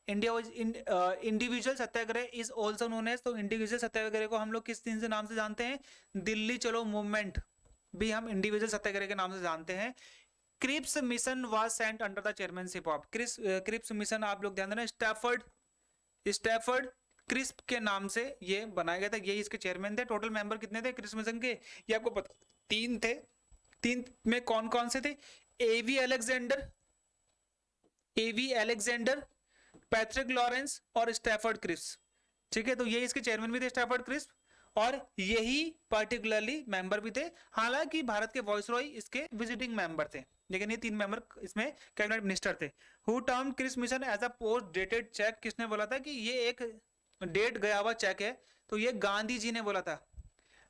Individual satyagraha is also known as, तो इंडिविजुअल सत्याग्रह को हम लोग किस दिन से नाम से जानते हैं? दिल्ली चलो मूवमेंट भी हम इंडिविजुअल सत्याग्रह के नाम से जानते हैं। Cripps mission was sent under the chairmanship of, Cripps mission आप लोग ध्यान देना, स्टैफर्ड क्रिस्प के नाम से ये बनाया गया था, ये इसके चेयरमैन थे। टोटल मेंबर कितने थे क्रिप्स मिशन के? ये आपको पता, 3 थे। 3 में कौन कौन से थे? एवी अलेक्जेंडर, पैट्रिक लॉरेंस और स्टैफर्ड क्रिप्स। ठीक है, तो ये इसके चेयरमैन भी थे, स्टैफर्ड क्रिप्स, और यही पर्टिकुलरली मेंबर भी थे। हालांकि भारत के वॉइसरॉय इसके विजिटिंग मेंबर थे, लेकिन ये 3 मेंबर इसमें कैबिनेट मिनिस्टर थे। Who termed Cripps mission as a post dated cheque? किसने बोला था कि ये एक डेट गया हुआ चेक है? तो ये गांधी जी ने बोला था।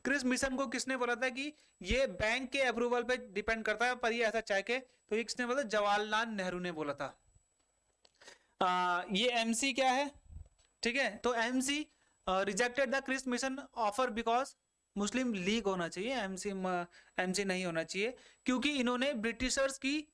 क्रिप्स मिशन को किसने बोला था कि ये बैंक के अप्रूवल पे डिपेंड करता है, पर ये ऐसा चेक है? तो ये किसने बोला? जवाहरलाल नेहरू ने बोला था। ये एमसी क्या है? ठीक है, तो MC rejected the Cripps mission offer because Muslim League होना चाहिए, एमसी नहीं होना चाहिए, क्योंकि इन्होंने ब्रिटिशर्स की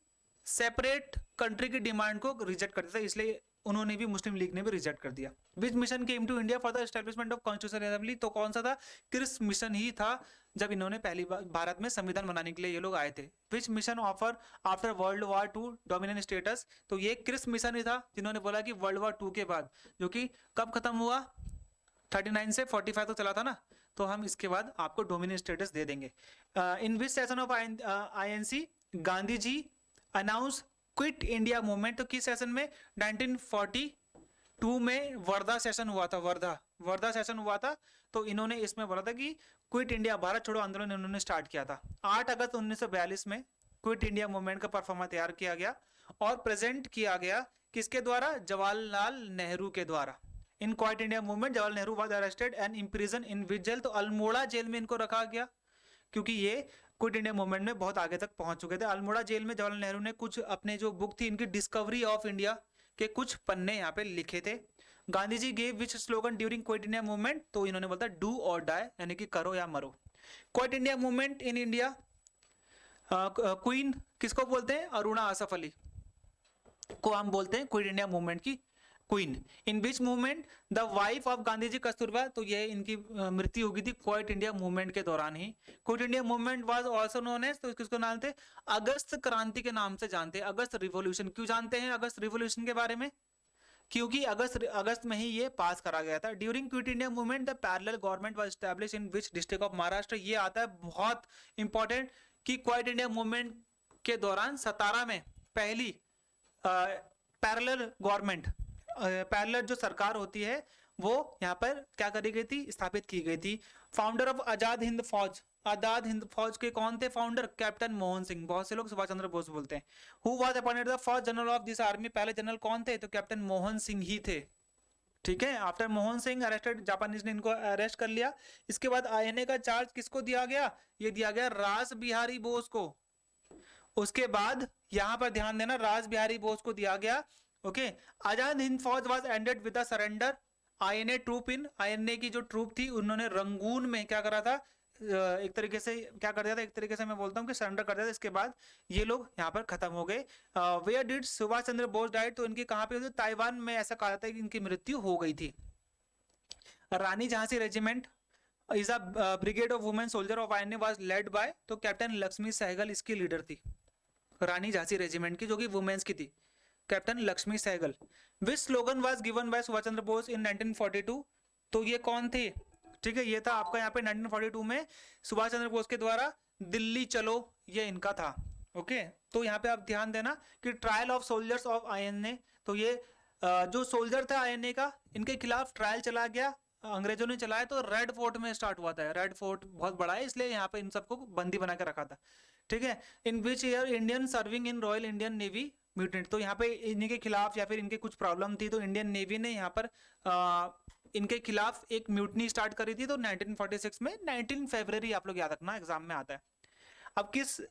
सेपरेट कंट्री की डिमांड को रिजेक्ट कर दिया था, इसलिए उन्होंने भी, मुस्लिम लीग ने भी रिजेक्ट कर दिया। Which mission came to India for the establishment of constitutional assembly? तो कौन सा था? क्रिप्स मिशन ही था, जब इन्होंने पहली बार भारत में संविधान बनाने के लिए ये लोग आए थे। विच mission offer after world war 2 dominant status? तो ये क्रिप्स मिशन ही था जिन्होंने बोला कि वर्ल्ड वॉर 2 के बाद, जो कि कब खत्म हुआ? 39 से 45 तक चला था ना, तो हम इसके बाद आपको डोमिनेंट स्टेटस दे देंगे। In which session of INC Gandhi ji announce quit India movement? तो किस सेशन में? 1942 में वर्धा सेशन हुआ था, वर्धा सेशन हुआ था। तो इन्होंने इसमें बोला था कि क्विट इंडिया, भारत छोड़ो आंदोलन इन्होंने स्टार्ट किया था। 8 अगस्त 1942 में क्विट इंडिया मूवमेंट का परफॉर्मा तैयार किया गया और प्रेजेंट किया गया किसके द्वारा? जवाहरलाल नेहरू के द्वारा। In quit India movement Jawaharlal Nehru was arrested and imprison in which jail? तो अल्मोड़ा जेल में इनको रखा गया, क्योंकि ये क्विट इंडिया मूवमेंट में बहुत आगे तक पहुंच चुके थे। अल्मोड़ा जेल में जवाहरलाल नेहरू ने कुछ अपने जो बुक थी इनकी, डिस्कवरी ऑफ इंडिया के कुछ पन्ने यहाँ पे लिखे थे। Gandhi ji gave which slogan during quit India movement? तो इन्होंने बोला डू और डाई, यानी कि करो या मरो। Quit India movement in India queen किसको बोलते हैं? अरुणा आसफ अली को हम बोलते हैं क्विट इंडिया मूवमेंट की queen. In which movement the wife of Gandhi ji Kasturba, तो यह इनकी मृत्यु हुई थी क्विट इंडिया मूवमेंट के दौरान ही। Quit India movement was also known as, तो किसको नाम थे, अगस्त क्रांति के नाम से जानते हैं, अगस्त रिवॉल्यूशन। क्यों जानते हैं अगस्त रिवॉल्यूशन के बारे में, क्योंकि अगस्त में ही ये पास करा गया था। During quit India movement the parallel government was established in which district of Maharashtra. ये आता है बहुत इंपॉर्टेंट कि क्विट इंडिया मूवमेंट के दौरान 17 में पहली पैरेलल गवर्नमेंट, पैरेलल जो सरकार होती है वो यहाँ पर क्या करी गई थी, स्थापित की गई थी। फाउंडर ऑफ आजाद हिंद फौज, आजाद हिंद फौज के कौन थे फाउंडर, कैप्टन मोहन सिंह। बहुत से लोग सुभाष चंद्र बोस बोलते हैं। Who was appointed the first general of this army, पहले जनरल कौन थे, तो कैप्टन मोहन सिंह ही थे। ठीक है, after Mohan Singh arrested, Japanese ने इनको अरेस्ट कर लिया। इसके बाद आईएनए का चार्ज किसको दिया गया, ये दिया गया रास बिहारी बोस को। उसके बाद यहां पर ध्यान देना, रास बिहारी बोस को दिया गया। Okay, Azad Hind Fauj was ended with the surrender INA troop in, INA की जो ट्रूप थी उन्होंने रंगून में क्या करा था, एक तरीके से क्या कर दिया था, एक तरीके से मैं बोलता हूँ कि सरेंडर कर दिया था। इसके बाद ये लोग यहाँ पर खत्म हो गए। Where did Subhash Chandra Bose died, तो इनकी कहाँ पे, ताइवान में ऐसा कहा जाता है कि इनकी मृत्यु हो गई थी। Rani Jhansi regiment is a brigade of women soldier of INA was led by, तो कैप्टन लक्ष्मी सहगल इसकी लीडर थी, रानी झांसी रेजिमेंट की, जो कि वुमेन्स की थी, captain Lakshmi Sahgal. Which slogan was given by Subhash Chandra Bose in 1942, तो ये कौन थे, ठीक है, ये था आपका यहाँ पे 1942 में सुभाष चंद्र बोस के द्वारा दिल्ली चलो, ये इनका था। ओके, तो यहाँ पे आप ध्यान देना कि trial of soldiers of INA, तो ये जो सोल्जर था आईएनए का, इनके खिलाफ ट्रायल चला गया, अंग्रेजों ने चलाया, तो रेड फोर्ट में स्टार्ट हुआ था। रेड फोर्ट बहुत बड़ा है, इसलिए यहाँ पे इन सबको बंदी बना के रखा था। ठीक है, in which year Indian serving in royal Indian navy mutiny, तो यहाँ पे इन्हीं के खिलाफ या फिर इनके कुछ प्रॉब्लम थी, तो इंडियन नेवी ने यहाँ पर इनके खिलाफ एक म्यूटनी स्टार्ट करी थी, तो 1946 में, 19 फरवरी आप लोग याद रखना, एग्जाम में आता है। अब किस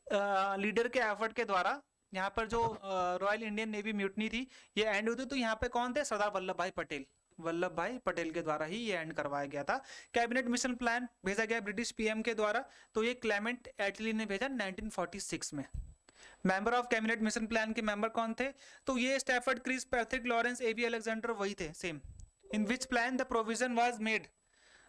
लीडर के एफर्ट के द्वारा यहाँ पर जो रॉयल इंडियन नेवी म्यूटनी थी ये एंड हुई थी, तो यहाँ पे कौन थे, सरदार वल्लभ भाई पटेल, वल्लभ भाई पटेल के द्वारा ही ये एंड करवाया गया था। कैबिनेट मिशन प्लान भेजा गया ब्रिटिश पीएम के द्वारा, तो ये क्लेमेंट एटली ने भेजा 1946 में। Member of cabinet mission plan के मेंबर कौन थे, तो ये Stafford Cripps, Patrick Lawrence, AB Alexander वही थे same. In which plan the provision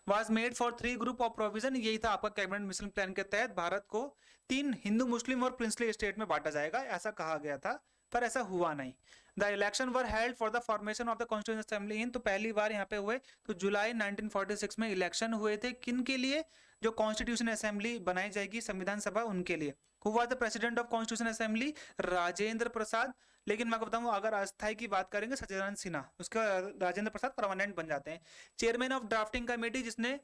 was made for 3 group of provision, यही था आपका कैबिनेट मिशन प्लान के तहत भारत को 3 हिंदू, मुस्लिम और प्रिंसली स्टेट में बांटा जाएगा, ऐसा कहा गया था, पर ऐसा हुआ नहीं। The election were held for the formation of the constitution assembly in, तो पहली बार यहाँ पे हुए, तो जुलाई 1946 में इलेक्शन हुए थे, किन के लिए, जो कॉन्स्टिट्यूशन असेंबली बनाई जाएगी संविधान सभा उनके लिए। Who was the president of constitution assembly, Rajendra Prasad. लेकिन मैं बताऊं, अगर अस्थाई की बात करेंगे सत्यनारायण सिन्हा, उसका राजेंद्र प्रसाद परमानेंट बन जाते हैं। चेयरमैन ऑफ ड्राफ्टिंग कमेटी, जिसने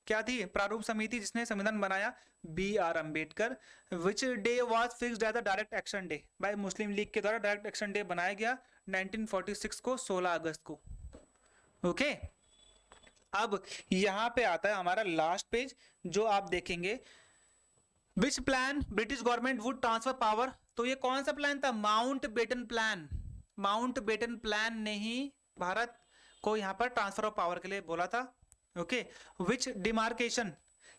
क्या थी, प्रारूप समिति, जिसने संविधान बनाया, B R. Ambedkar. Which day was fixed as the direct action day, by Muslim League के द्वारा डायरेक्ट एक्शन डे बनाया गया 1946 को, 16 अगस्त को। ओके, अब यहां पे आता है हमारा लास्ट पेज, जो आप देखेंगे, which plan British government would transfer power, तो ये कौन सा प्लान था, Mountbatten plan. Mountbatten plan ने ही भारत को यहाँ पर ट्रांसफर ऑफ पावर के लिए बोला था। ओके, विच डिमार्केशन,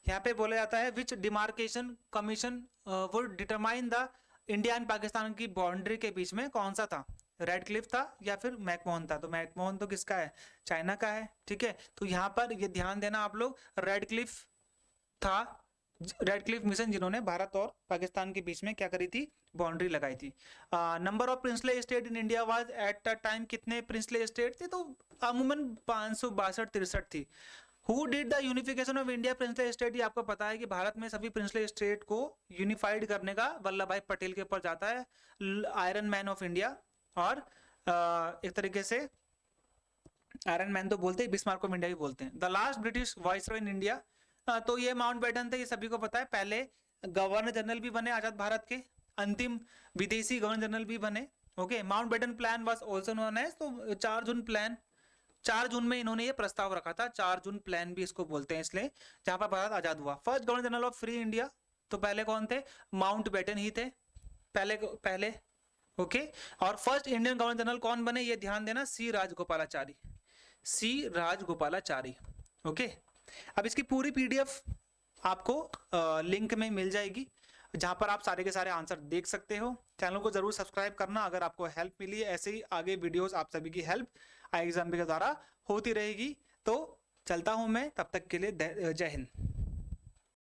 यहाँ पे बोला जाता है which demarcation commission would determine the India and Pakistan की बाउंड्री के बीच में कौन सा था, रेड क्लिफ था या फिर मैकमोहन था, तो मैकमोहन तो किसका है, चाइना का है। ठीक है, तो यहाँ पर ये ध्यान देना आप लोग, रेड क्लिफ था, रेड क्लिफ मिशन, जिन्होंने भारत और पाकिस्तान के बीच में क्या करी थी, बाउंड्री लगाई थी। Number of princely state in India was at the time, कितने प्रिंसली स्टेट थे, तो अमूमन 562-63 थी। Who did the unification of India princely state, ये आपको पता है कि भारत में सभी प्रिंसली स्टेट को यूनिफाइड करने का वल्लभ भाई पटेल के ऊपर जाता है, आयरन मैन ऑफ इंडिया, और एक तरीके से आयरन मैन तो बोलते हैं, बिस्मार्क ऑफ इंडिया भी बोलते हैं। The last British viceroy in India, तो ये माउंट बेटन थे, ये सभी को पता है। पहले गवर्नर जनरल भी बने आजाद भारत के, अंतिम विदेशी गवर्नर जनरल भी बने। Okay, Mountbatten plan was also known as, तो 4 जून प्लान, 4 जून में इन्होंने ये प्रस्ताव रखा था, 4 जून प्लान भी इसको बोलते हैं, इसलिए जहां पर भारत आजाद हुआ। First governor general of free India, तो पहले कौन थे, माउंट बेटन ही थे पहले। ओके, और फर्स्ट इंडियन गवर्नर जनरल कौन बने, ये ध्यान देना, सी राजगोपालाचारी। ओके, अब इसकी पूरी पीडीएफ आपको लिंक में मिल जाएगी, जहां पर आप सारे के सारे आंसर देख सकते हो। चैनल को जरूर सब्सक्राइब करना अगर आपको हेल्प मिली है, ऐसे ही आगे वीडियोस आप सभी की हेल्प एग्जाम के द्वारा होती रहेगी। तो चलता हूं मैं, तब तक के लिए जय हिंद।